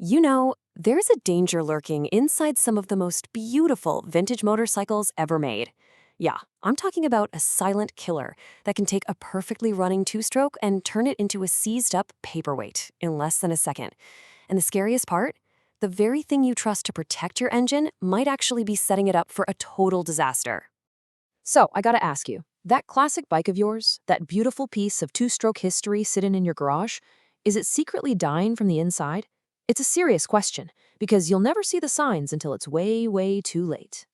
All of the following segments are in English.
You know, there's a danger lurking inside some of the most beautiful vintage motorcycles ever made. Yeah, I'm talking about a silent killer that can take a perfectly running two-stroke and turn it into a seized-up paperweight in less than a second. And the scariest part? The very thing you trust to protect your engine might actually be setting it up for a total disaster. So, I gotta ask you, that classic bike of yours, that beautiful piece of two-stroke history sitting in your garage, is it secretly dying from the inside? It's a serious question, because you'll never see the signs until it's way, way too late.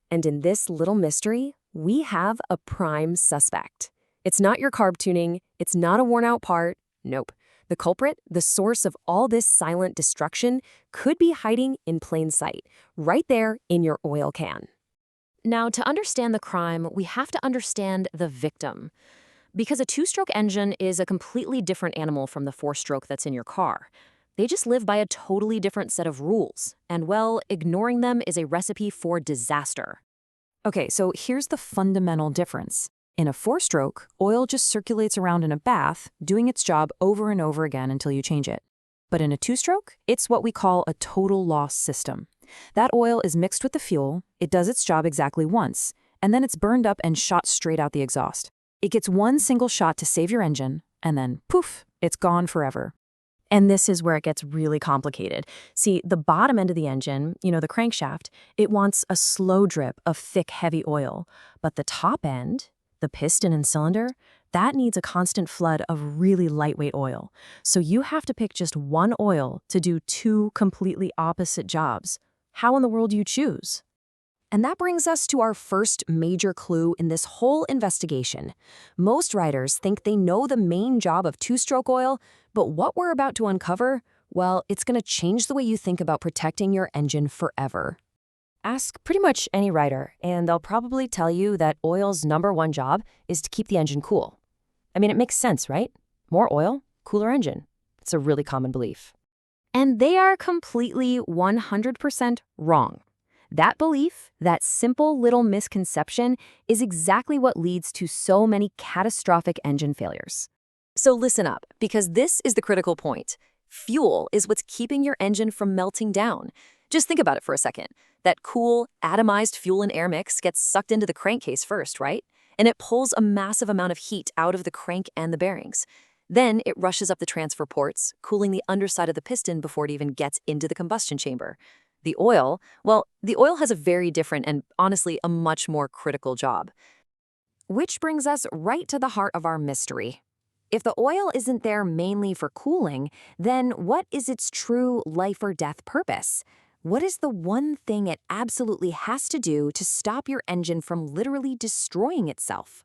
And in this little mystery, we have a prime suspect. It's not your carb tuning, it's not a worn-out part, nope. The culprit, the source of all this silent destruction, could be hiding in plain sight, right there in your oil can. Now, to understand the crime, we have to understand the victim. Because a two-stroke engine is a completely different animal from the four-stroke that's in your car. They just live by a totally different set of rules, and well, ignoring them is a recipe for disaster. Okay, so here's the fundamental difference. In a four-stroke, oil just circulates around in a bath, doing its job over and over again until you change it. But in a two-stroke, it's what we call a total loss system. That oil is mixed with the fuel, it does its job exactly once, and then it's burned up and shot straight out the exhaust. It gets one single shot to save your engine, and then poof, it's gone forever. And this is where it gets really complicated. See, the bottom end of the engine, the crankshaft, it wants a slow drip of thick, heavy oil. But the top end, the piston and cylinder, that needs a constant flood of really lightweight oil. So you have to pick just one oil to do two completely opposite jobs. How in the world do you choose? And that brings us to our first major clue in this whole investigation. Most riders think they know the main job of two-stroke oil, but what we're about to uncover, well, it's going to change the way you think about protecting your engine forever. Ask pretty much any rider, and they'll probably tell you that oil's number one job is to keep the engine cool. I mean, it makes sense, right? More oil, cooler engine. It's a really common belief. And they are completely 100% wrong. That belief, that simple little misconception, is exactly what leads to so many catastrophic engine failures. So listen up, because this is the critical point. Fuel is what's keeping your engine from melting down. Just think about it for a second. That cool, atomized fuel and air mix gets sucked into the crankcase first, right? And it pulls a massive amount of heat out of the crank and the bearings. Then it rushes up the transfer ports, cooling the underside of the piston before it even gets into the combustion chamber. The oil, well, the oil has a very different and honestly a much more critical job. Which brings us right to the heart of our mystery. If the oil isn't there mainly for cooling, then what is its true life or death purpose? What is the one thing it absolutely has to do to stop your engine from literally destroying itself?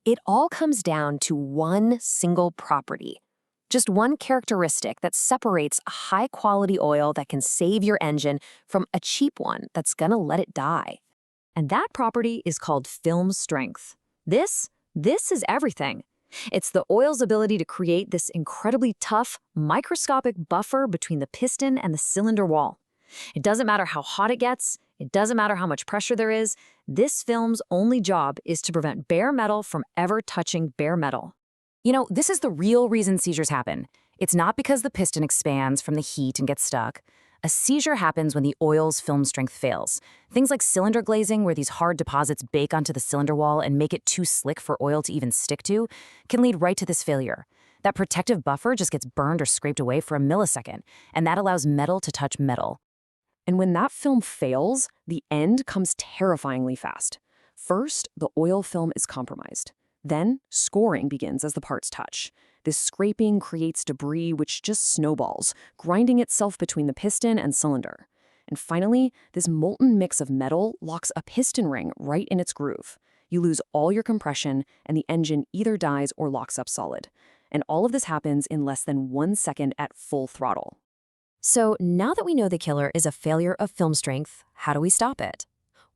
It all comes down to one single property. Just one characteristic that separates a high-quality oil that can save your engine from a cheap one that's gonna let it die. And that property is called film strength. This is everything. It's the oil's ability to create this incredibly tough, microscopic buffer between the piston and the cylinder wall. It doesn't matter how hot it gets, it doesn't matter how much pressure there is, this film's only job is to prevent bare metal from ever touching bare metal. This is the real reason seizures happen. It's not because the piston expands from the heat and gets stuck. A seizure happens when the oil's film strength fails. Things like cylinder glazing, where these hard deposits bake onto the cylinder wall and make it too slick for oil to even stick to, can lead right to this failure. That protective buffer just gets burned or scraped away for a millisecond, and that allows metal to touch metal. And when that film fails, the end comes terrifyingly fast. First, the oil film is compromised. Then, scoring begins as the parts touch. This scraping creates debris which just snowballs, grinding itself between the piston and cylinder. And finally, this molten mix of metal locks a piston ring right in its groove. You lose all your compression, and the engine either dies or locks up solid. And all of this happens in less than 1 second at full throttle. So now that we know the killer is a failure of film strength, how do we stop it?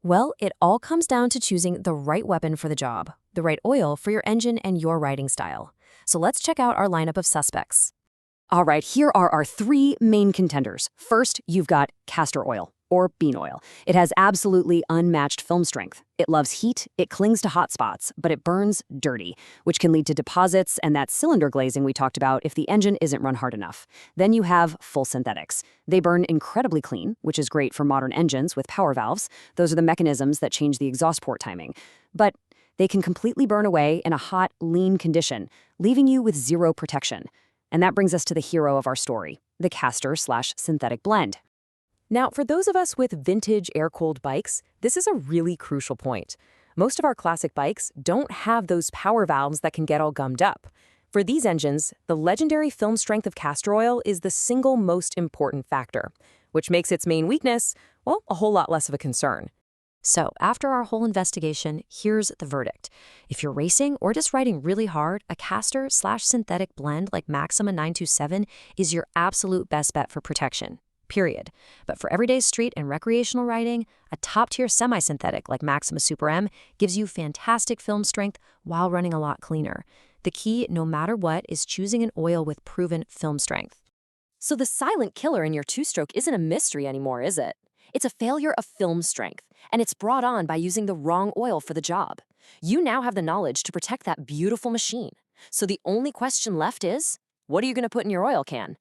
Well, it all comes down to choosing the right weapon for the job, the right oil for your engine and your riding style. So let's check out our lineup of suspects. All right, here are our three main contenders. First, you've got castor oil. Or bean oil. It has absolutely unmatched film strength. It loves heat, it clings to hot spots, but it burns dirty, which can lead to deposits and that cylinder glazing we talked about if the engine isn't run hard enough. Then you have full synthetics. They burn incredibly clean, which is great for modern engines with power valves. Those are the mechanisms that change the exhaust port timing. But they can completely burn away in a hot, lean condition, leaving you with zero protection. And that brings us to the hero of our story, the caster/synthetic blend. Now, for those of us with vintage air-cooled bikes, this is a really crucial point. Most of our classic bikes don't have those power valves that can get all gummed up. For these engines, the legendary film strength of castor oil is the single most important factor, which makes its main weakness, well, a whole lot less of a concern. So, after our whole investigation, here's the verdict. If you're racing or just riding really hard, a caster/synthetic blend like Maxima 927 is your absolute best bet for protection. Period. But for everyday street and recreational riding, a top-tier semi-synthetic like Maxima Super M gives you fantastic film strength while running a lot cleaner. The key, no matter what, is choosing an oil with proven film strength. So the silent killer in your two-stroke isn't a mystery anymore, is it? It's a failure of film strength, and it's brought on by using the wrong oil for the job. You now have the knowledge to protect that beautiful machine. So the only question left is, what are you going to put in your oil can?